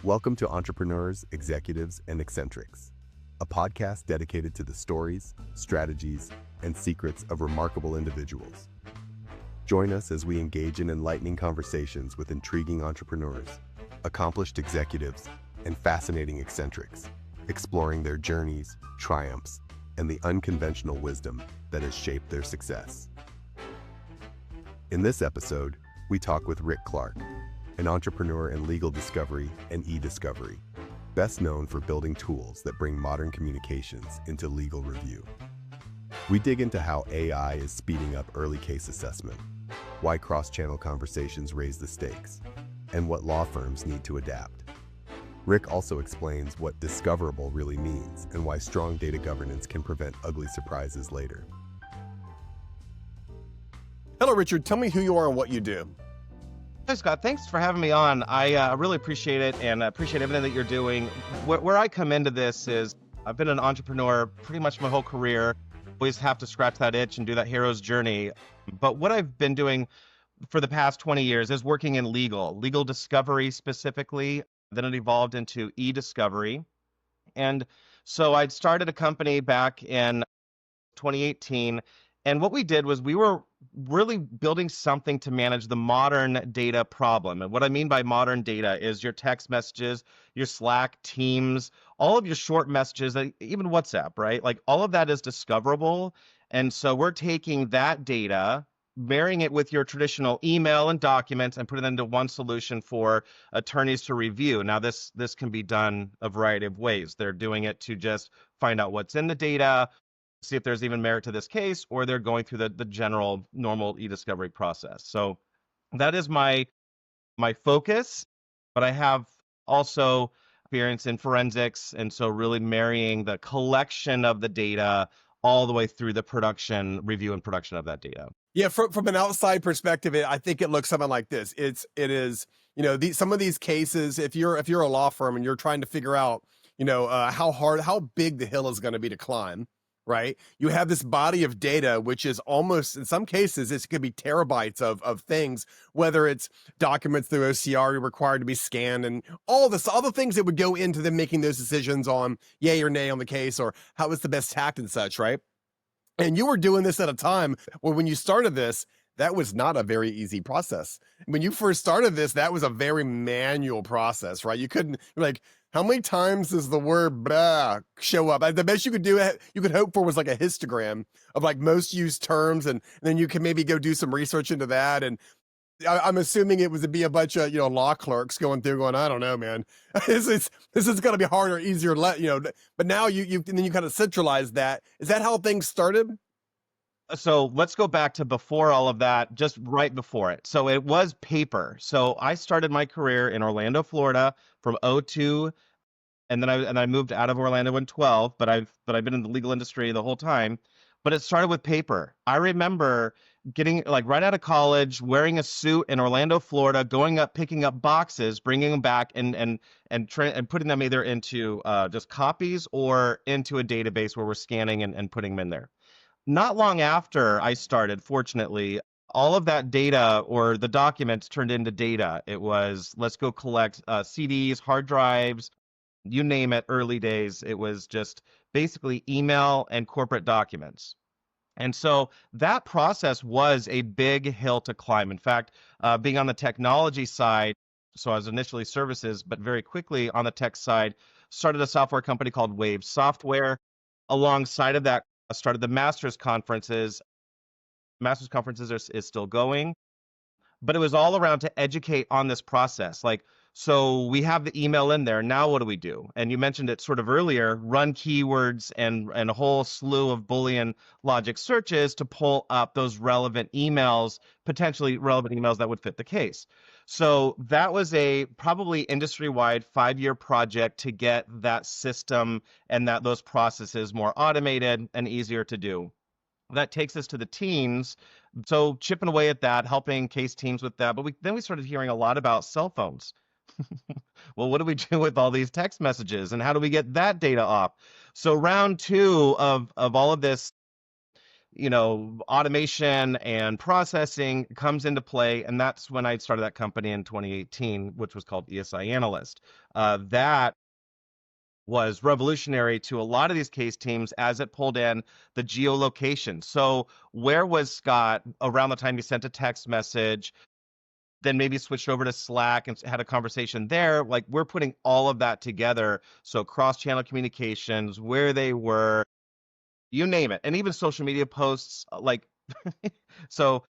Welcome to Entrepreneurs, Executives, and Eccentrics, a podcast dedicated to the stories, strategies, and secrets of remarkable individuals. Join us as we engage in enlightening conversations with intriguing entrepreneurs, accomplished executives, and fascinating eccentrics, exploring their journeys, triumphs, and the unconventional wisdom that has shaped their success. In this episode, we talk with Rick Clark, an entrepreneur in legal discovery and e-discovery, best known for building tools that bring modern communications into legal review. We dig into how AI is speeding up early case assessment, why cross-channel conversations raise the stakes, and what law firms need to adapt. Rick also explains what discoverable really means and why strong data governance can prevent ugly surprises later. Hello, Richard. Tell me who you are and what you do. Hi, Scott. Thanks for having me on. I really appreciate it and appreciate everything that you're doing. Where I come into this is I've been an entrepreneur pretty much my whole career. Always have to scratch that itch and do that hero's journey. But what I've been doing for the past 20 years is working in legal discovery specifically. Then it evolved into e-discovery. And so I'd started a company back in 2018. And what we did was we were really building something to manage the modern data problem. And what I mean by modern data is your text messages, your Slack, Teams, all of your short messages, even WhatsApp, right? Like all of that is discoverable. And so we're taking that data, marrying it with your traditional email and documents and putting it into one solution for attorneys to review. Now, this can be done a variety of ways. They're doing it to just find out what's in the data, see if there's even merit to this case, or they're going through the general normal e-discovery process. So that is my focus, but I have also experience in forensics, and so really marrying the collection of the data all the way through the production, review and production of that data. Yeah, from an outside perspective, I think it looks something like this. It is, some of these cases, if you're a law firm and you're trying to figure out, how big the hill is going to be to climb. Right? You have this body of data, which is almost, in some cases, it could be terabytes of things, whether it's documents through OCR required to be scanned and all the things that would go into them making those decisions on yay or nay on the case or how is the best tact and such, right? And you were doing this at a time when you started this, that was not a very easy process. When you first started this, that was a very manual process, right? You couldn't, how many times does the word blah show up? The best you could hope for was like a histogram of like most used terms, and then you can maybe go do some research into that. And I'm assuming it was to be a bunch of law clerks going through, going, I don't know, man, this is going to be harder, easier, But now you and then you kind of centralize that. Is that how things started? So let's go back to before all of that, just right before it. So it was paper. So I started my career in Orlando, Florida from 2002, and then I moved out of Orlando in 2012, but I've been in the legal industry the whole time. But it started with paper. I remember getting right out of college, wearing a suit in Orlando, Florida, going up, picking up boxes, bringing them back and putting them either into just copies or into a database where we're scanning and putting them in there. Not long after I started, fortunately, all of that data or the documents turned into data. It was, let's go collect CDs, hard drives, you name it, early days. It was just basically email and corporate documents. And so that process was a big hill to climb. In fact, being on the technology side, so I was initially services, but very quickly on the tech side, started a software company called Wave Software. Alongside of that, I started the Masters conferences. Masters conferences is still going, but it was all around to educate on this process. So we have the email in there. Now what do we do? And you mentioned it sort of earlier, run keywords and a whole slew of Boolean logic searches to pull up those relevant emails, potentially relevant emails that would fit the case. So that was a probably industry-wide 5-year project to get that system and those processes more automated and easier to do. That takes us to the teams. So chipping away at that, helping case teams with that. But then we started hearing a lot about cell phones. Well, what do we do with all these text messages and how do we get that data off? So round two of all of this, automation and processing comes into play. And that's when I started that company in 2018, which was called ESI Analyst. That was revolutionary to a lot of these case teams as it pulled in the geolocation. So where was Scott around the time he sent a text message, then maybe switched over to Slack and had a conversation there? Like, we're putting all of that together. So cross-channel communications, where they were, you name it, and even social media posts, so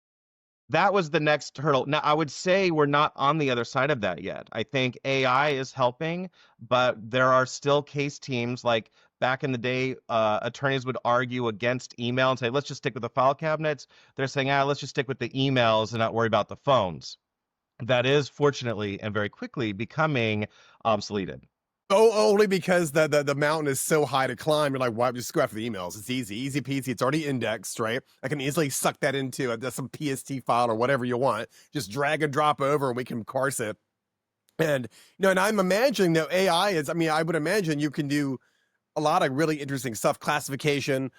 that was the next hurdle. Now, I would say we're not on the other side of that yet. I think AI is helping, but there are still case teams. Like back in the day, attorneys would argue against email and say, let's just stick with the file cabinets. They're saying, let's just stick with the emails and not worry about the phones. That is, fortunately and very quickly, becoming obsoleted. Oh, only because the mountain is so high to climb. You're like, why just go after the emails? It's easy peasy. It's already indexed, right? I can easily suck that into some PST file or whatever you want. Just drag and drop over, and we can parse it. And and I'm imagining that AI is. I mean, I would imagine you can do a lot of really interesting stuff. Classification,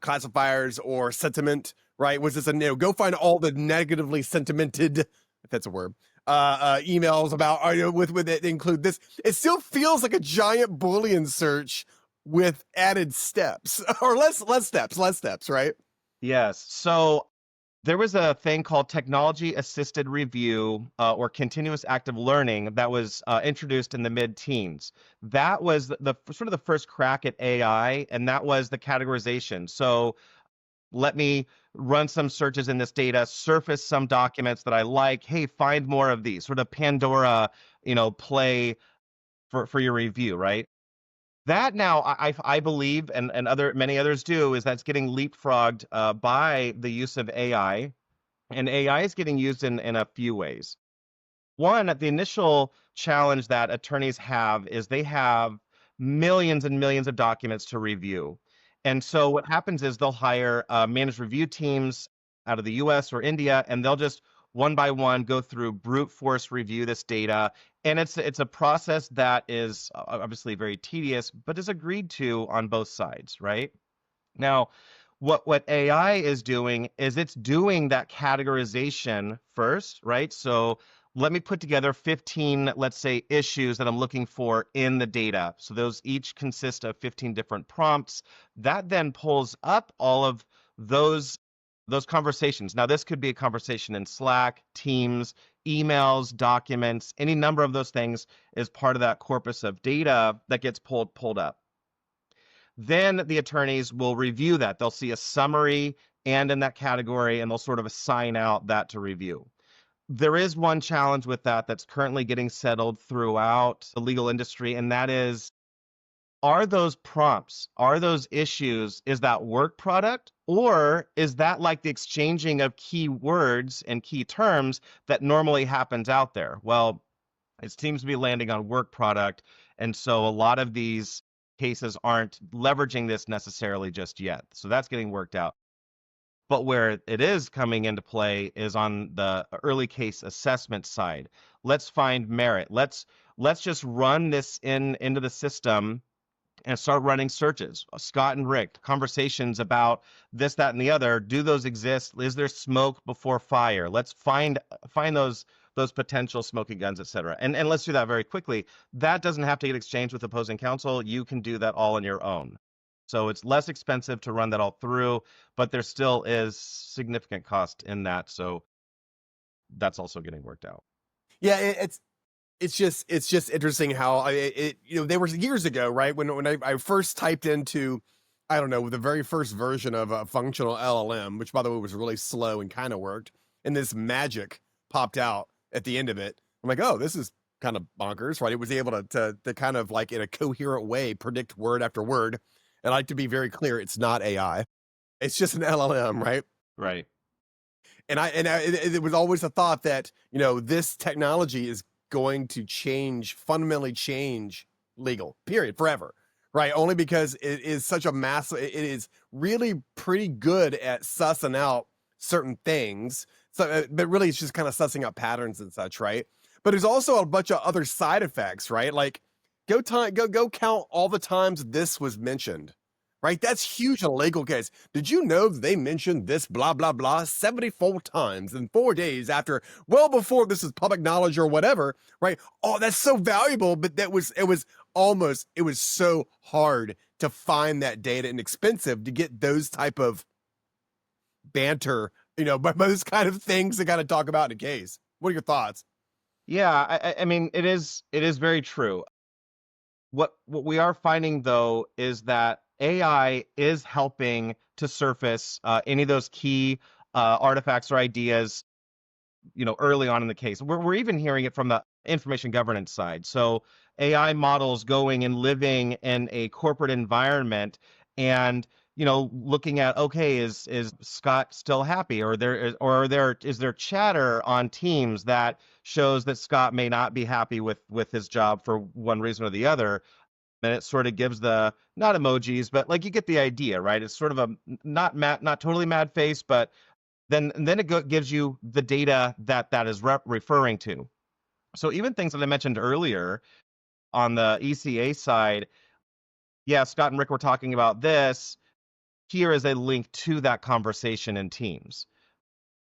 classifiers or sentiment, right? Was this go find all the negatively sentimented, if that's a word, emails about with it include this. It still feels like a giant Boolean search with added steps or less steps, right? Yes. So there was a thing called technology assisted review or continuous active learning that was introduced in the mid-teens. That was the sort of the first crack at AI, and that was the categorization. So let me run some searches in this data, surface some documents that I like. Hey, find more of these. Sort of Pandora, play for your review, right? That now I believe, and many others do, is that's getting leapfrogged by the use of AI, and AI is getting used in a few ways. One, the initial challenge that attorneys have is they have millions and millions of documents to review. And so what happens is they'll hire managed review teams out of the US or India, and they'll just one by one go through brute force review this data. And it's a process that is obviously very tedious, but is agreed to on both sides, right? Now, what AI is doing is it's doing that categorization first, right? So let me put together 15, let's say, issues that I'm looking for in the data. So those each consist of 15 different prompts. That then pulls up all of those conversations. Now, this could be a conversation in Slack, Teams, emails, documents, any number of those things is part of that corpus of data that gets pulled up. Then the attorneys will review that. They'll see a summary and in that category, and they'll sort of assign out that to review. There is one challenge with that that's currently getting settled throughout the legal industry, and that is, are those prompts, are those issues, is that work product, or is that like the exchanging of key words and key terms that normally happens out there? Well, it seems to be landing on work product, and so a lot of these cases aren't leveraging this necessarily just yet. So that's getting worked out. But where it is coming into play is on the early case assessment side. Let's find merit. Let's just run this into the system and start running searches. Scott and Rick, conversations about this, that, and the other. Do those exist? Is there smoke before fire? Let's find those potential smoking guns, et cetera. And let's do that very quickly. That doesn't have to get exchanged with opposing counsel. You can do that all on your own. So it's less expensive to run that all through, but there still is significant cost in that. So that's also getting worked out. Yeah, it's just interesting how there was years ago, right, when I first typed into, I don't know, the very first version of a functional LLM, which by the way was really slow and kind of worked, and this magic popped out at the end of it. I'm like, oh, this is kind of bonkers, right? It was able to kind of like in a coherent way predict word after word. And I like to be very clear, it's not AI. It's just an LLM, right? Right. And it was always a thought that, this technology is going to fundamentally change legal, period, forever, right? Only because it is such a massive, it is really pretty good at sussing out certain things. So, but really it's just kind of sussing out patterns and such, right? But there's also a bunch of other side effects, right? Like go count all the times this was mentioned, right? That's huge in a legal case. Did you know they mentioned this blah, blah, blah 74 times in 4 days after, well before this is public knowledge or whatever, right? Oh, that's so valuable. But it was so hard to find that data and expensive to get those type of banter, but those kind of things to kind of talk about in a case. What are your thoughts? Yeah, I mean, it is very true. What we are finding though is that AI is helping to surface any of those key artifacts or ideas, early on in the case. We're even hearing it from the information governance side. So AI models going and living in a corporate environment and looking at, okay, is Scott still happy, or is there chatter on Teams that shows that Scott may not be happy with his job for one reason or the other. And it sort of gives the, not emojis, but like you get the idea, right? It's sort of a not totally mad face, but then it gives you the data that is referring to. So even things that I mentioned earlier on the ECA side, yeah, Scott and Rick were talking about this. Here is a link to that conversation in Teams.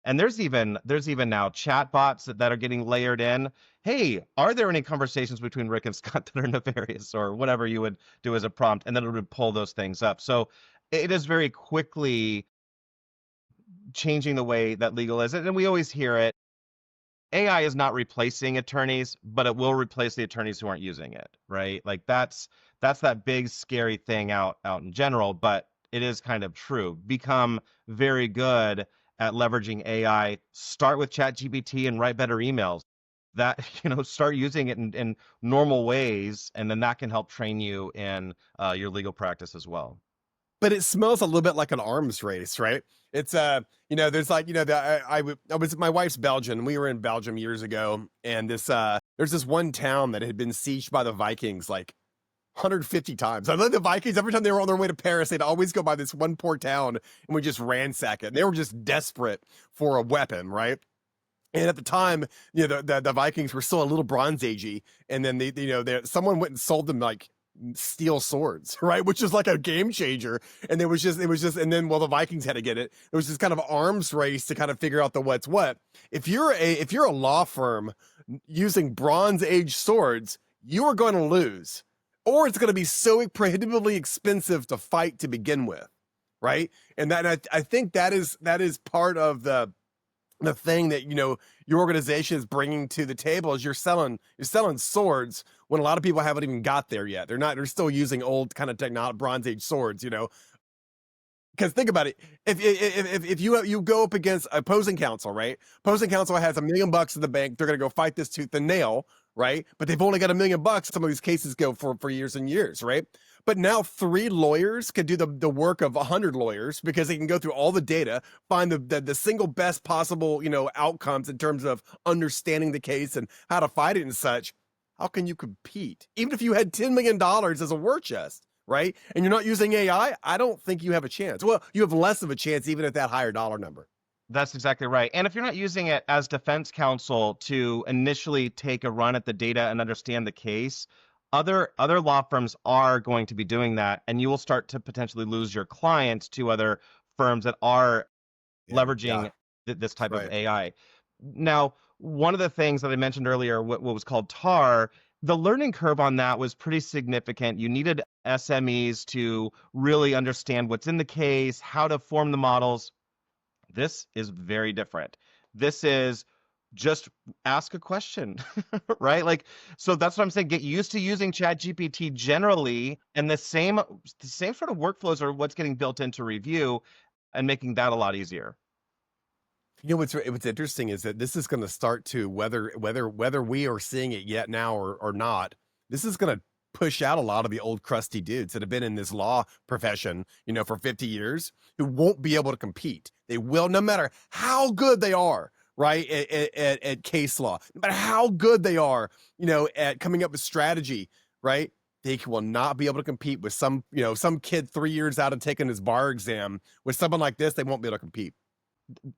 And there's even now chatbots that are getting layered in. Hey, are there any conversations between Rick and Scott that are nefarious, or whatever you would do as a prompt, and then it would pull those things up. So it is very quickly changing the way that legal is. And we always hear it. AI is not replacing attorneys, but it will replace the attorneys who aren't using it, right? Like that's that big scary thing out in general, but it is kind of true. Become very good at leveraging AI. Start with ChatGPT and write better emails. That, start using it in normal ways, and then that can help train you in your legal practice as well. But it smells a little bit like an arms race, right? It's there's like, I was, my wife's Belgian. We were in Belgium years ago, and there's this one town that had been sieged by the Vikings like 150 times. I love the Vikings. Every time they were on their way to Paris, they'd always go by this one poor town and we just ransack it. And they were just desperate for a weapon, right? And at the time, the Vikings were still a little Bronze Agey, and then someone went and sold them like steel swords, right? Which is like a game changer. And it was just, and then the Vikings had to get it. It was just kind of an arms race to kind of figure out the what's what. If you're a law firm using Bronze Age swords, you are going to lose, or it's going to be so prohibitively expensive to fight to begin with, right? And I think that is part of the thing that your organization is bringing to the table is you're selling swords when a lot of people haven't even got there yet. They're still using old kind of technology, Bronze Age swords, because think about it. If you go up against opposing counsel, right? Opposing counsel has $1 million in the bank. They're going to go fight this tooth and nail, right? But they've only got $1 million. Some of these cases go for years and years, right? But now 3 lawyers can do the work of 100 lawyers because they can go through all the data, find the single best possible, outcomes in terms of understanding the case and how to fight it and such. How can you compete? Even if you had $10 million as a war chest, right? And you're not using AI, I don't think you have a chance. Well, you have less of a chance even at that higher dollar number. That's exactly right. And if you're not using it as defense counsel to initially take a run at the data and understand the case, other law firms are going to be doing that, and you will start to potentially lose your clients to other firms that are leveraging this type of AI. Now, one of the things that I mentioned earlier, what was called TAR, the learning curve on that was pretty significant. You needed SMEs to really understand what's in the case, how to form the models. This is very different. This is just ask a question, right? Like, so that's what I'm saying. Get used to using ChatGPT generally, and the same sort of workflows are what's getting built into review and making that a lot easier. What's interesting is that this is going to start to, whether we are seeing it yet now or not, this is going to push out a lot of the old crusty dudes that have been in this law profession, for 50 years, who won't be able to compete. They will, no matter how good they are, right, at case law, no matter how good they are, at coming up with strategy, right? They will not be able to compete with some kid 3 years out and taking his bar exam. With someone like this, they won't be able to compete.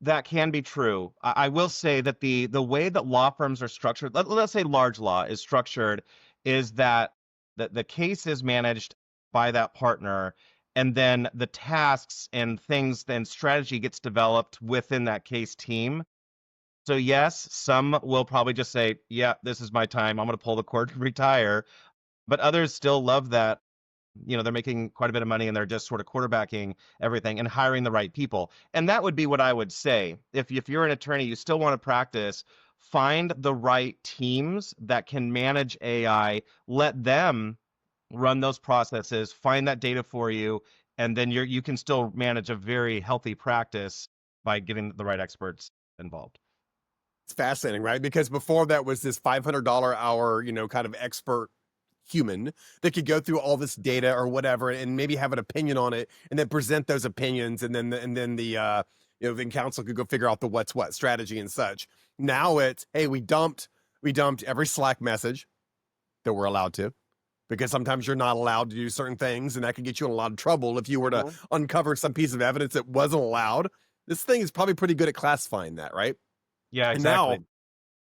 That can be true. I will say that the way that law firms are structured, let's say large law is structured, is that the case is managed by that partner, and then the tasks and things, then strategy gets developed within that case team. So yes, some will probably just say, yeah, this is my time. I'm going to pull the cord and retire. But others still love that. They're making quite a bit of money and they're just sort of quarterbacking everything and hiring the right people. And that would be what I would say. If you're an attorney, you still want to practice, find the right teams that can manage AI, let them run those processes, find that data for you, and then you can still manage a very healthy practice by getting the right experts involved. It's fascinating, right? Because before that was this $500 hour, kind of expert human that could go through all this data or whatever and maybe have an opinion on it and then present those opinions, and then the then counsel could go figure out the what's what strategy and such. Now it's, hey, we dumped every Slack message that we're allowed to, because sometimes you're not allowed to do certain things, and that could get you in a lot of trouble if you were to uncover some piece of evidence that wasn't allowed. This thing is probably pretty good at classifying that, right? Yeah, And now, exactly.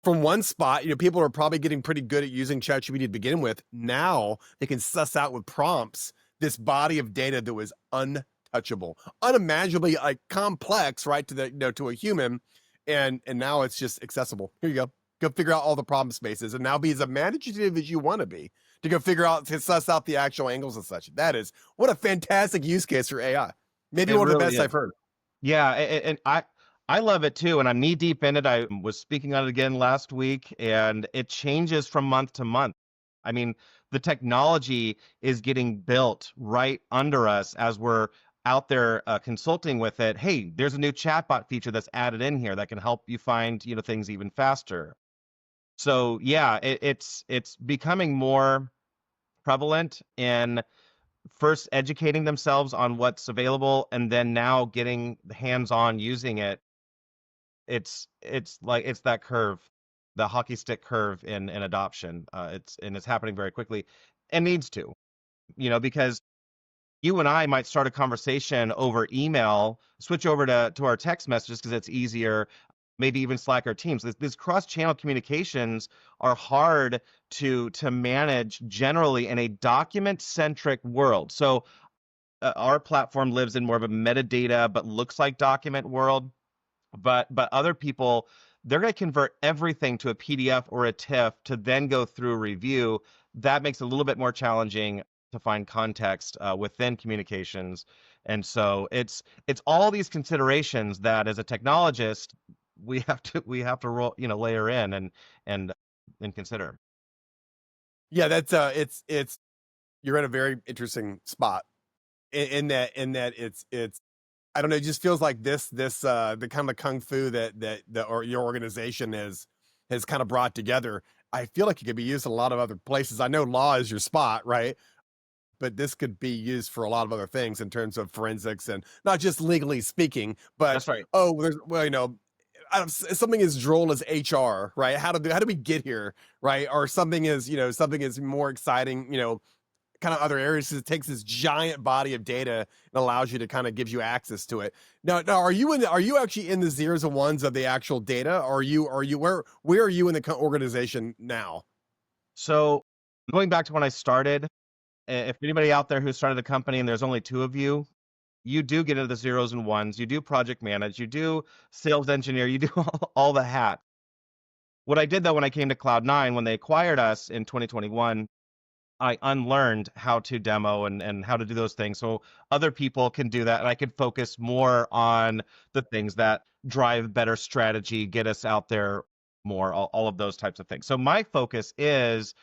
from one spot, people are probably getting pretty good at using ChatGPT to begin with. Now they can suss out with prompts this body of data that was untouchable, unimaginably like complex, right, to the to a human, and now it's just accessible. Here you go. Go figure out all the problem spaces, and now be as imaginative as you want to be to go figure out, to suss out the actual angles and such. That is, what a fantastic use case for AI. Maybe It one of the really best is. I've heard. Yeah, and I love it too, and I'm knee deep in it. I was speaking on it again last week, and it changes from month to month. I mean, the technology is getting built right under us as we're out there consulting with it. Hey, there's a new chatbot feature that's added in here that can help you find things even faster. So yeah, it's becoming more prevalent in first educating themselves on what's available, and then now getting hands-on using it. It's that curve, the hockey stick curve in adoption. It's happening very quickly, and needs to, because you and I might start a conversation over email, switch over to our text messages because it's easier, maybe even Slack or Teams. These cross-channel communications are hard to manage generally in a document-centric world. So our platform lives in more of a metadata but looks like document world. But other people, they're going to convert everything to a PDF or a TIFF to then go through review. That makes it a little bit more challenging to find context within communications. And so it's all these considerations that as a technologist we have to layer in and and consider. Yeah, that's it's you're in a very interesting spot in that it's I don't know, it just feels like this the kind of kung fu that or your organization has kind of brought together. I feel like it could be used in a lot of other places. I know law is your spot, right? But this could be used for a lot of other things in terms of forensics, and not just legally speaking, but That's right. something as droll as HR, right? How do we get here, right? Or something is more exciting, kind of other areas. It takes this giant body of data and allows you to kind of gives you access to it. Now, are you actually in the zeros and ones of the actual data? Or where are you in the organization now? So going back to when I started, if anybody out there who started a company and there's only two of you, you do get into the zeros and ones. You do project manage. You do sales engineer. You do all the hat. What I did though when I came to Cloud9, when they acquired us in 2021, I unlearned how to demo and how to do those things so other people can do that, and I could focus more on the things that drive better strategy, get us out there more, all of those types of things. So my focus is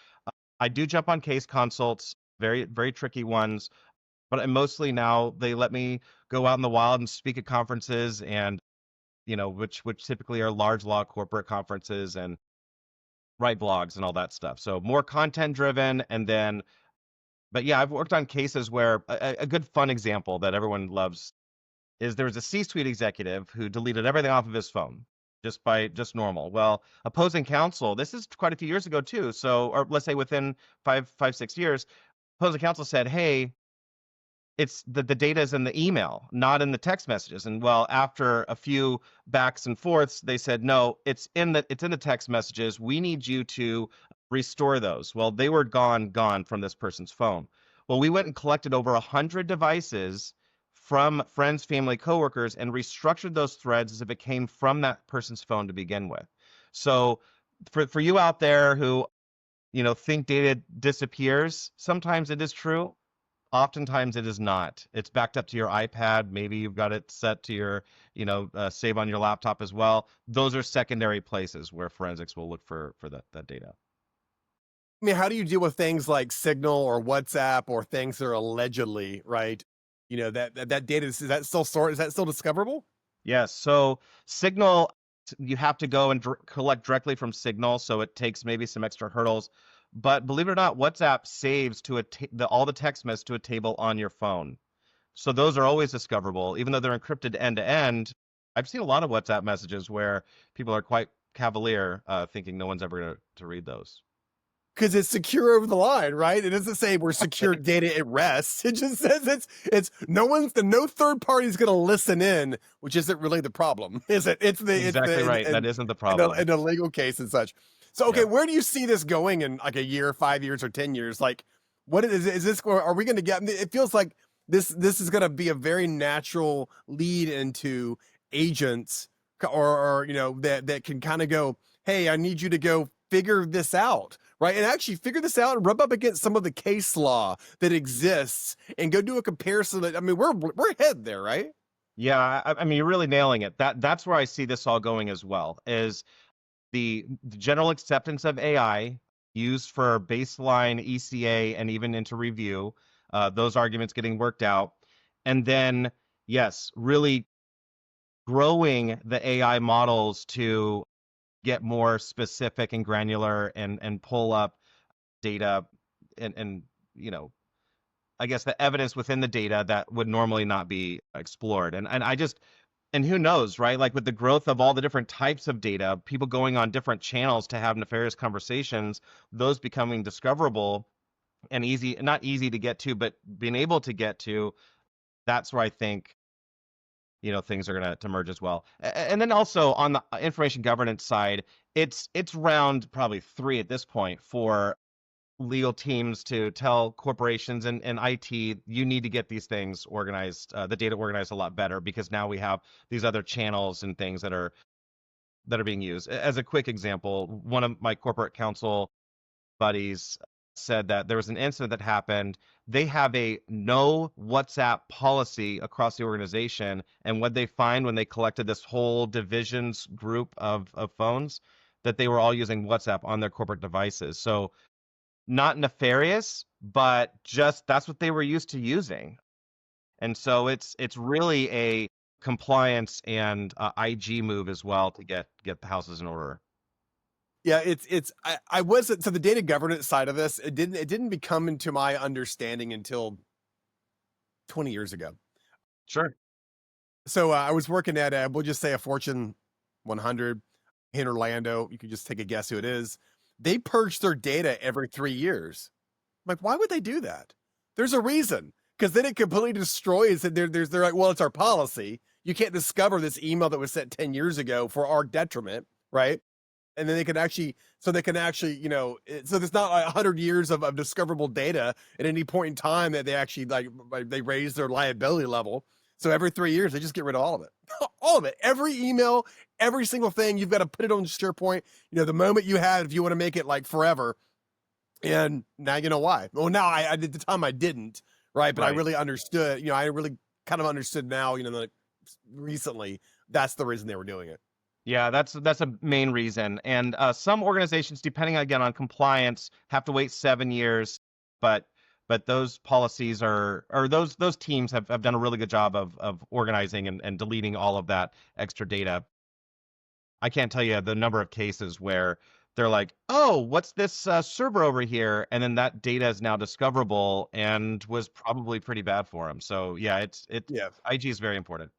I do jump on case consults, very very tricky ones, but I mostly now they let me go out in the wild and speak at conferences, and which typically are large law corporate conferences, and write blogs and all that stuff. So more content driven, and then but yeah, I've worked on cases where a good fun example that everyone loves is there was a C-suite executive who deleted everything off of his phone just normal. Well, opposing counsel, this is quite a few years ago too. So, or let's say within 6 years, opposing counsel said, "Hey, it's the data is in the email, not in the text messages." And well, after a few backs and forths, they said, "No, it's in the text messages. We need you to restore those." Well, they were gone from this person's phone. Well, we went and collected over 100 devices from friends, family, coworkers, and restructured those threads as if it came from that person's phone to begin with. So for you out there who, think data disappears, sometimes it is true. Oftentimes it is not. It's backed up to your iPad. Maybe you've got it set to your, save on your laptop as well. Those are secondary places where forensics will look for that data. I mean, how do you deal with things like Signal or WhatsApp or things that are allegedly, right? That data, is that still stored? Is that still discoverable? Yes. So Signal, you have to go and collect directly from Signal, so it takes maybe some extra hurdles. But believe it or not, WhatsApp saves to all the text messages to a table on your phone. So those are always discoverable, even though they're encrypted end to end. I've seen a lot of WhatsApp messages where people are quite cavalier, thinking no one's ever going to read those. Because it's secure over the line, right? It doesn't say we're secure data at rest. It just says it's no third party is going to listen in, which isn't really the problem, is it? It's exactly right. That isn't the problem in a legal case and such. So okay, where do you see this going in like a year, 5 years, or 10 years? Like, what is this? Are we going to get? It feels like this is going to be a very natural lead into agents, or that can kind of go, hey, I need you to go figure this out. Right. And actually figure this out and rub up against some of the case law that exists and go do a comparison. We're ahead there, right? Yeah. I mean, you're really nailing it. That's where I see this all going as well, is the general acceptance of AI used for baseline ECA and even into review, those arguments getting worked out. And then, yes, really growing the AI models to get more specific and granular and pull up data and I guess the evidence within the data that would normally not be explored. And who knows, right? Like with the growth of all the different types of data, people going on different channels to have nefarious conversations, those becoming discoverable and not easy to get to, but being able to get to, that's where I think things are going to merge as well. And then also on the information governance side, it's round probably 3 at this point for legal teams to tell corporations and IT, you need to get these things organized, the data organized a lot better, because now we have these other channels and things that are being used. As a quick example, one of my corporate counsel buddies said that there was an incident that happened. They have a no WhatsApp policy across the organization. And what they find when they collected this whole divisions group of phones, that they were all using WhatsApp on their corporate devices. So not nefarious, but just that's what they were used to using. And so it's really a compliance and IG move as well to get the houses in order. Yeah, I wasn't, so the data governance side of this, it didn't become into my understanding until 20 years ago. Sure. So I was working at we'll just say a Fortune 100 in Orlando. You can just take a guess who it is. They purge their data every 3 years. I'm like, why would they do that? There's a reason, because then it completely destroys it. They're like, well, it's our policy. You can't discover this email that was sent 10 years ago for our detriment, right? And then they can actually, so there's not like 100 years of discoverable data at any point in time that they actually they raise their liability level. So every 3 years, they just get rid of all of it. All of it. Every email, every single thing, you've got to put it on SharePoint. The moment you have, if you want to make it like forever. And now you know why. Well, now I at the time I didn't, right? But right. I really understood, I really kind of understood now, like recently, that's the reason they were doing it. Yeah, that's a main reason. And some organizations, depending again on compliance, have to wait 7 years, but those policies those teams have done a really good job of organizing and deleting all of that extra data. I can't tell you the number of cases where they're like, oh, what's this server over here? And then that data is now discoverable and was probably pretty bad for them. So yeah, IG is very important.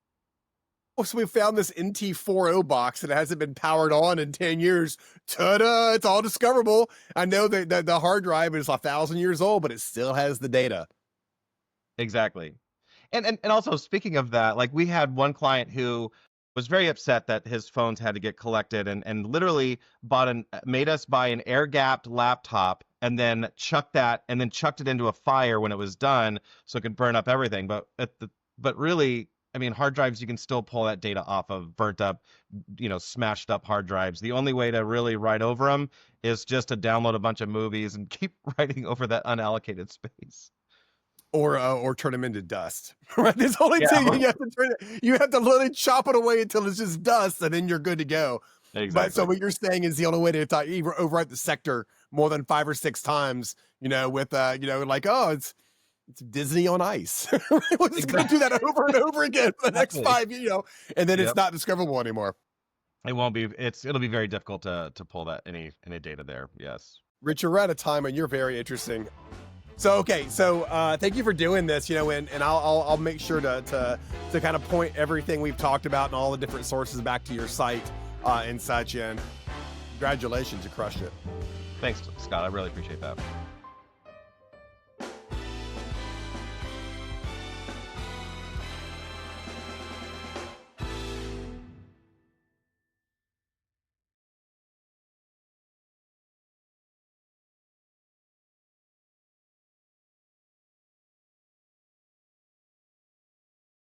Oh, so we found this NT40 box that hasn't been powered on in 10 years. Ta-da! It's all discoverable. I know that the hard drive is 1,000 years old, but it still has the data. Exactly. And also, speaking of that, like we had one client who was very upset that his phones had to get collected and literally made us buy an air-gapped laptop and then chucked it into a fire when it was done, so it could burn up everything. But really, I mean, hard drives, you can still pull that data off of burnt up, smashed up hard drives. The only way to really write over them is just to download a bunch of movies and keep writing over that unallocated space. Or turn them into dust. Right? There's only Yeah. two. You have to literally chop it away until it's just dust, and then you're good to go. Exactly. But so what you're saying is the only way to overwrite the sector more than 5 or 6 times, with like, oh, it's Disney on ice. We're just going to do that over and over again for the next 5 years, and then it's not discoverable anymore. It won't be. It'll be very difficult to pull that any data there. Yes. Richard, we're out of time, and you're very interesting. So thank you for doing this, and I'll make sure to kind of point everything we've talked about and all the different sources back to your site and such. And congratulations, you crushed it. Thanks, Scott. I really appreciate that.